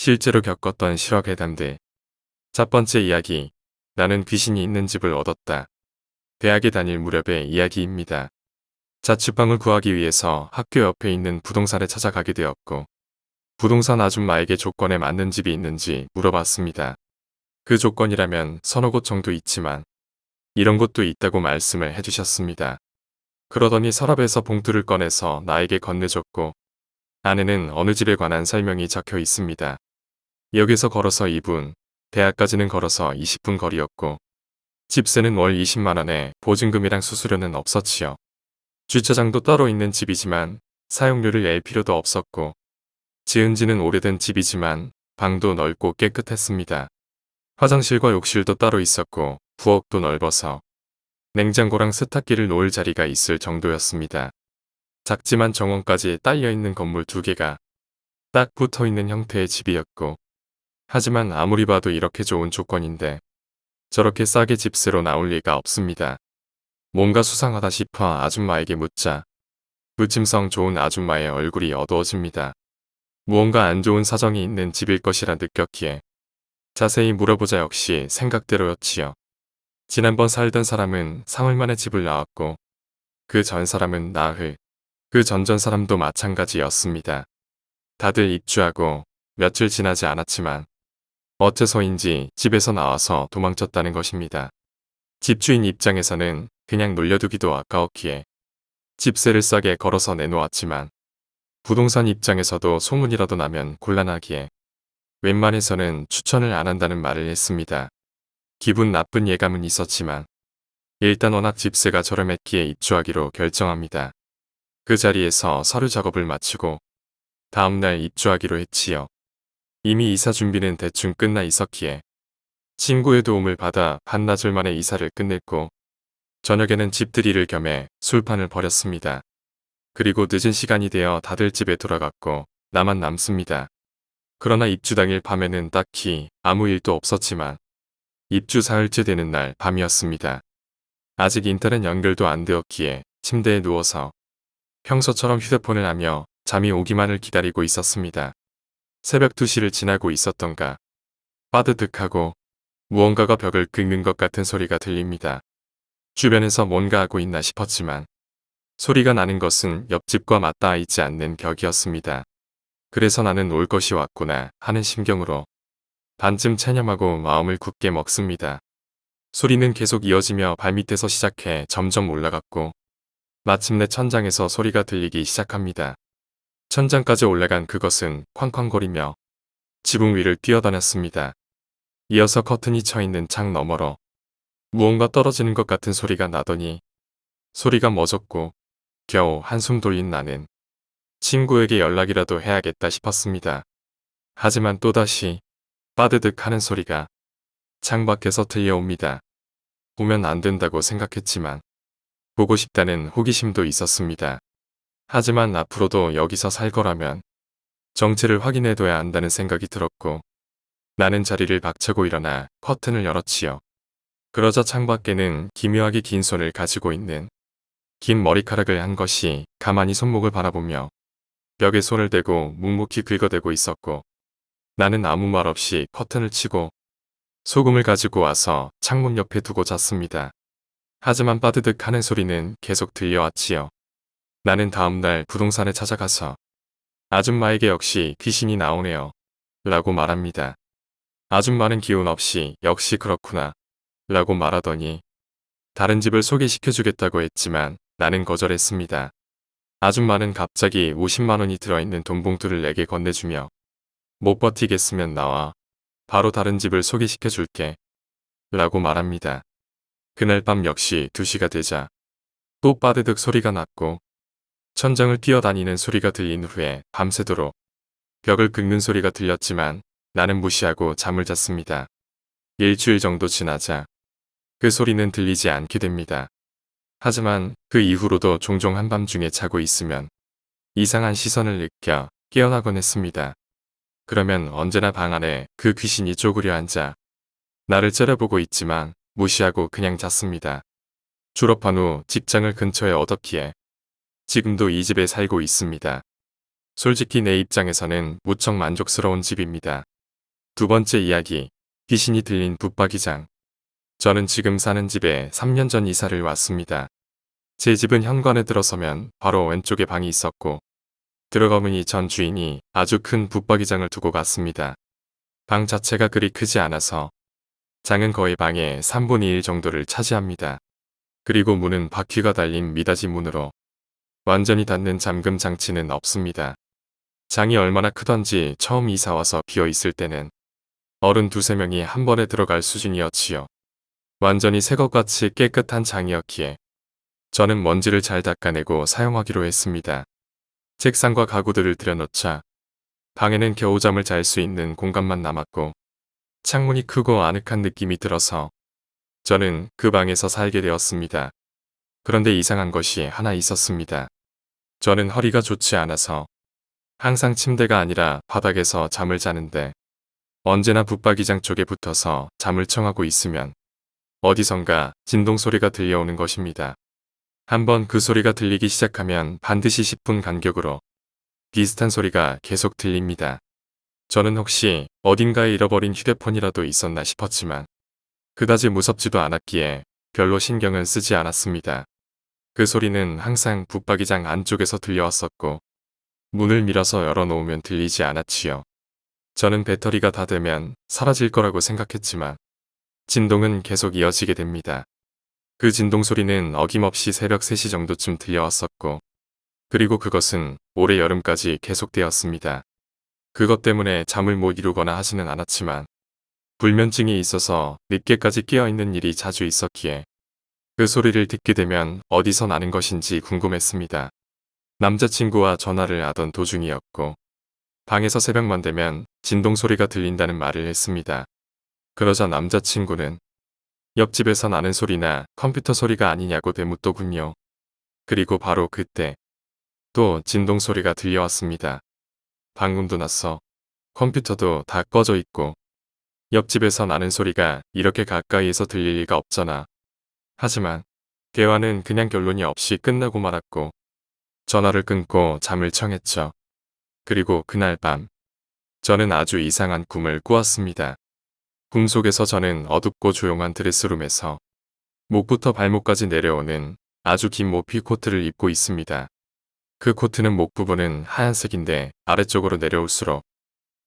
실제로 겪었던 실화 괴담들. 첫 번째 이야기. 나는 귀신이 있는 집을 얻었다. 대학에 다닐 무렵의 이야기입니다. 자취방을 구하기 위해서 학교 옆에 있는 부동산에 찾아가게 되었고, 부동산 아줌마에게 조건에 맞는 집이 있는지 물어봤습니다. 그 조건이라면 서너 곳 정도 있지만 이런 곳도 있다고 말씀을 해주셨습니다. 그러더니 서랍에서 봉투를 꺼내서 나에게 건네줬고, 안에는 어느 집에 관한 설명이 적혀 있습니다. 역에서 걸어서 2분, 대학까지는 걸어서 20분 거리였고, 집세는 월 20만 원에 보증금이랑 수수료는 없었지요. 주차장도 따로 있는 집이지만 사용료를 낼 필요도 없었고, 지은 지는 오래된 집이지만 방도 넓고 깨끗했습니다. 화장실과 욕실도 따로 있었고 부엌도 넓어서 냉장고랑 세탁기를 놓을 자리가 있을 정도였습니다. 작지만 정원까지 딸려있는 건물 2개가 딱 붙어있는 형태의 집이었고, 하지만 아무리 봐도 이렇게 좋은 조건인데 저렇게 싸게 집세로 나올 리가 없습니다. 뭔가 수상하다 싶어 아줌마에게 묻자 부침성 좋은 아줌마의 얼굴이 어두워집니다. 무언가 안 좋은 사정이 있는 집일 것이라 느꼈기에 자세히 물어보자 역시 생각대로였지요. 지난번 살던 사람은 사흘 만에 집을 나왔고, 그 전 사람은 나흘, 그 전전 사람도 마찬가지였습니다. 다들 입주하고 며칠 지나지 않았지만 어째서인지 집에서 나와서 도망쳤다는 것입니다. 집주인 입장에서는 그냥 놀려두기도 아까웠기에 집세를 싸게 걸어서 내놓았지만, 부동산 입장에서도 소문이라도 나면 곤란하기에 웬만해서는 추천을 안 한다는 말을 했습니다. 기분 나쁜 예감은 있었지만 일단 워낙 집세가 저렴했기에 입주하기로 결정합니다. 그 자리에서 서류 작업을 마치고 다음날 입주하기로 했지요. 이미 이사 준비는 대충 끝나 있었기에 친구의 도움을 받아 반나절 만에 이사를 끝냈고, 저녁에는 집들이를 겸해 술판을 벌였습니다. 그리고 늦은 시간이 되어 다들 집에 돌아갔고 나만 남습니다. 그러나 입주 당일 밤에는 딱히 아무 일도 없었지만 입주 사흘째 되는 날 밤이었습니다. 아직 인터넷 연결도 안 되었기에 침대에 누워서 평소처럼 휴대폰을 하며 잠이 오기만을 기다리고 있었습니다. 새벽 2시를 지나고 있었던가 빠드득하고 무언가가 벽을 긁는 것 같은 소리가 들립니다. 주변에서 뭔가 하고 있나 싶었지만 소리가 나는 것은 옆집과 맞닿아 있지 않는 벽이었습니다. 그래서 나는 올 것이 왔구나 하는 심경으로 반쯤 체념하고 마음을 굳게 먹습니다. 소리는 계속 이어지며 발밑에서 시작해 점점 올라갔고 마침내 천장에서 소리가 들리기 시작합니다. 천장까지 올라간 그것은 쾅쾅거리며 지붕 위를 뛰어다녔습니다. 이어서 커튼이 쳐있는 창 너머로 무언가 떨어지는 것 같은 소리가 나더니 소리가 멎었고 겨우 한숨 돌린 나는 친구에게 연락이라도 해야겠다 싶었습니다. 하지만 또다시 빠드득 하는 소리가 창밖에서 들려옵니다. 보면 안 된다고 생각했지만 보고 싶다는 호기심도 있었습니다. 하지만 앞으로도 여기서 살 거라면 정체를 확인해둬야 한다는 생각이 들었고, 나는 자리를 박차고 일어나 커튼을 열었지요. 그러자 창밖에는 기묘하게 긴 손을 가지고 있는 긴 머리카락을 한 것이 가만히 손목을 바라보며 벽에 손을 대고 묵묵히 긁어대고 있었고, 나는 아무 말 없이 커튼을 치고 소금을 가지고 와서 창문 옆에 두고 잤습니다. 하지만 빠드득 하는 소리는 계속 들려왔지요. 나는 다음날 부동산에 찾아가서 아줌마에게 역시 귀신이 나오네요 라고 말합니다. 아줌마는 기운 없이 역시 그렇구나 라고 말하더니 다른 집을 소개시켜주겠다고 했지만 나는 거절했습니다. 아줌마는 갑자기 50만 원이 들어있는 돈 봉투를 내게 건네주며 못 버티겠으면 나와 바로 다른 집을 소개시켜줄게 라고 말합니다. 그날 밤 역시 2시가 되자 또 빠드득 소리가 났고 천장을 뛰어다니는 소리가 들린 후에 밤새도록 벽을 긁는 소리가 들렸지만 나는 무시하고 잠을 잤습니다. 일주일 정도 지나자 그 소리는 들리지 않게 됩니다. 하지만 그 이후로도 종종 한밤중에 자고 있으면 이상한 시선을 느껴 깨어나곤 했습니다. 그러면 언제나 방 안에 그 귀신이 쪼그려 앉아 나를 째려보고 있지만 무시하고 그냥 잤습니다. 졸업한 후 직장을 근처에 얻었기에 지금도 이 집에 살고 있습니다. 솔직히 내 입장에서는 무척 만족스러운 집입니다. 두 번째 이야기, 귀신이 들린 붙박이장. 저는 지금 사는 집에 3년 전 이사를 왔습니다. 제 집은 현관에 들어서면 바로 왼쪽에 방이 있었고, 들어가보니 전 주인이 아주 큰 붙박이장을 두고 갔습니다. 방 자체가 그리 크지 않아서 장은 거의 방의 3분의 1 정도를 차지합니다. 그리고 문은 바퀴가 달린 미닫이 문으로 완전히 닫는 잠금 장치는 없습니다. 장이 얼마나 크던지 처음 이사 와서 비어 있을 때는 어른 두세 명이 한 번에 들어갈 수준이었지요. 완전히 새것같이 깨끗한 장이었기에 저는 먼지를 잘 닦아내고 사용하기로 했습니다. 책상과 가구들을 들여놓자 방에는 겨우 잠을 잘 수 있는 공간만 남았고 창문이 크고 아늑한 느낌이 들어서 저는 그 방에서 살게 되었습니다. 그런데 이상한 것이 하나 있었습니다. 저는 허리가 좋지 않아서 항상 침대가 아니라 바닥에서 잠을 자는데 언제나 붙박이장 쪽에 붙어서 잠을 청하고 있으면 어디선가 진동 소리가 들려오는 것입니다. 한번 그 소리가 들리기 시작하면 반드시 10분 간격으로 비슷한 소리가 계속 들립니다. 저는 혹시 어딘가에 잃어버린 휴대폰이라도 있었나 싶었지만 그다지 무섭지도 않았기에 별로 신경은 쓰지 않았습니다. 그 소리는 항상 붙박이장 안쪽에서 들려왔었고 문을 밀어서 열어놓으면 들리지 않았지요. 저는 배터리가 다 되면 사라질 거라고 생각했지만 진동은 계속 이어지게 됩니다. 그 진동 소리는 어김없이 새벽 3시 정도쯤 들려왔었고 그리고 그것은 올해 여름까지 계속되었습니다. 그것 때문에 잠을 못 이루거나 하지는 않았지만 불면증이 있어서 늦게까지 깨어있는 일이 자주 있었기에 그 소리를 듣게 되면 어디서 나는 것인지 궁금했습니다. 남자친구와 전화를 하던 도중이었고 방에서 새벽만 되면 진동 소리가 들린다는 말을 했습니다. 그러자 남자친구는 옆집에서 나는 소리나 컴퓨터 소리가 아니냐고 되묻더군요. 그리고 바로 그때 또 진동 소리가 들려왔습니다. 방금도 났어. 컴퓨터도 다 꺼져 있고 옆집에서 나는 소리가 이렇게 가까이에서 들릴 리가 없잖아. 하지만 대화는 그냥 결론이 없이 끝나고 말았고 전화를 끊고 잠을 청했죠. 그리고 그날 밤 저는 아주 이상한 꿈을 꾸었습니다. 꿈속에서 저는 어둡고 조용한 드레스룸에서 목부터 발목까지 내려오는 아주 긴 모피 코트를 입고 있습니다. 그 코트는 목 부분은 하얀색인데 아래쪽으로 내려올수록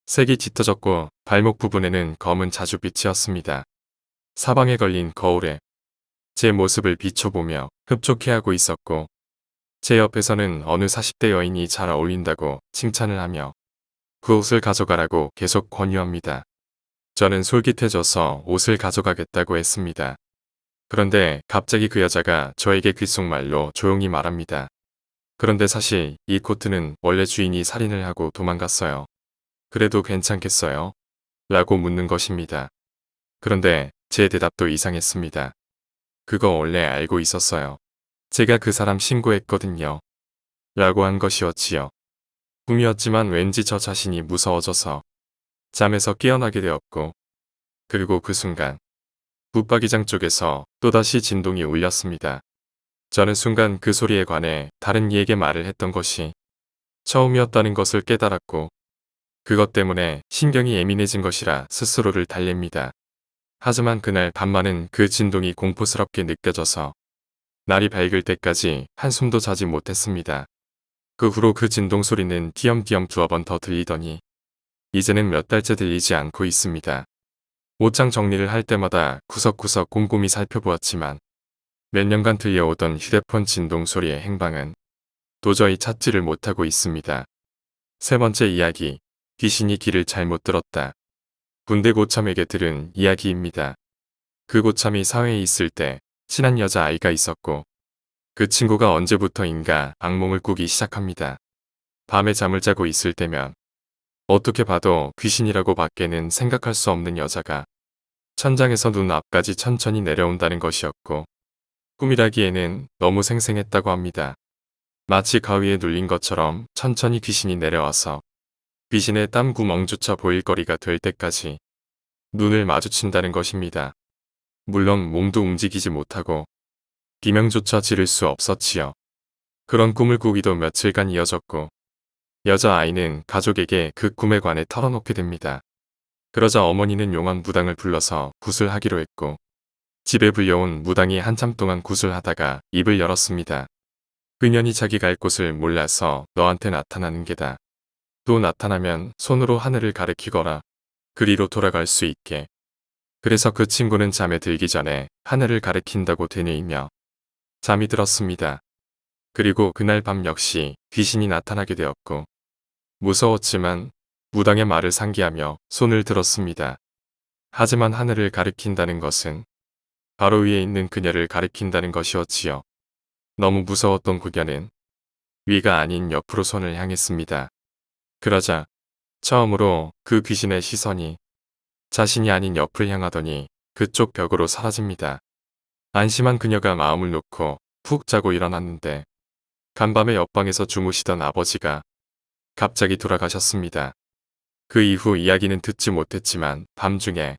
색이 짙어졌고 발목 부분에는 검은 자주빛이었습니다. 사방에 걸린 거울에 제 모습을 비춰보며 흡족해하고 있었고 제 옆에서는 어느 40대 여인이 잘 어울린다고 칭찬을 하며 그 옷을 가져가라고 계속 권유합니다. 저는 솔깃해져서 옷을 가져가겠다고 했습니다. 그런데 갑자기 그 여자가 저에게 귓속말로 조용히 말합니다. 그런데 사실 이 코트는 원래 주인이 살인을 하고 도망갔어요. 그래도 괜찮겠어요? 라고 묻는 것입니다. 그런데 제 대답도 이상했습니다. 그거 원래 알고 있었어요. 제가 그 사람 신고했거든요. 라고 한 것이었지요. 꿈이었지만 왠지 저 자신이 무서워져서 잠에서 깨어나게 되었고 그리고 그 순간 붙박이장 쪽에서 또다시 진동이 울렸습니다. 저는 순간 그 소리에 관해 다른 이에게 말을 했던 것이 처음이었다는 것을 깨달았고 그것 때문에 신경이 예민해진 것이라 스스로를 달랩니다. 하지만 그날 밤만은 그 진동이 공포스럽게 느껴져서 날이 밝을 때까지 한숨도 자지 못했습니다. 그 후로 그 진동 소리는 띄엄띄엄 2번 더 들리더니 이제는 몇 달째 들리지 않고 있습니다. 옷장 정리를 할 때마다 구석구석 꼼꼼히 살펴보았지만 몇 년간 들려오던 휴대폰 진동 소리의 행방은 도저히 찾지를 못하고 있습니다. 세 번째 이야기, 귀신이 길을 잘못 들었다. 군대 고참에게 들은 이야기입니다. 그 고참이 사회에 있을 때 친한 여자아이가 있었고 그 친구가 언제부터인가 악몽을 꾸기 시작합니다. 밤에 잠을 자고 있을 때면 어떻게 봐도 귀신이라고 밖에는 생각할 수 없는 여자가 천장에서 눈 앞까지 천천히 내려온다는 것이었고 꿈이라기에는 너무 생생했다고 합니다. 마치 가위에 눌린 것처럼 천천히 귀신이 내려와서 귀신의 땀구멍조차 보일 거리가 될 때까지 눈을 마주친다는 것입니다. 물론 몸도 움직이지 못하고 비명조차 지를 수 없었지요. 그런 꿈을 꾸기도 며칠간 이어졌고 여자아이는 가족에게 그 꿈에 관해 털어놓게 됩니다. 그러자 어머니는 용왕 무당을 불러서 구슬하기로 했고 집에 불려온 무당이 한참 동안 구슬하다가 입을 열었습니다. 그년이 자기 갈 곳을 몰라서 너한테 나타나는 게다. 또 나타나면 손으로 하늘을 가리키거라. 그리로 돌아갈 수 있게. 그래서 그 친구는 잠에 들기 전에 하늘을 가리킨다고 되뇌이며 잠이 들었습니다. 그리고 그날 밤 역시 귀신이 나타나게 되었고 무서웠지만 무당의 말을 상기하며 손을 들었습니다. 하지만 하늘을 가리킨다는 것은 바로 위에 있는 그녀를 가리킨다는 것이었지요. 너무 무서웠던 그녀는 위가 아닌 옆으로 손을 향했습니다. 그러자 처음으로 그 귀신의 시선이 자신이 아닌 옆을 향하더니 그쪽 벽으로 사라집니다. 안심한 그녀가 마음을 놓고 푹 자고 일어났는데 간밤에 옆방에서 주무시던 아버지가 갑자기 돌아가셨습니다. 그 이후 이야기는 듣지 못했지만 밤중에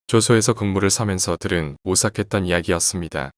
조소에서 근무를 서면서 들은 오싹했던 이야기였습니다.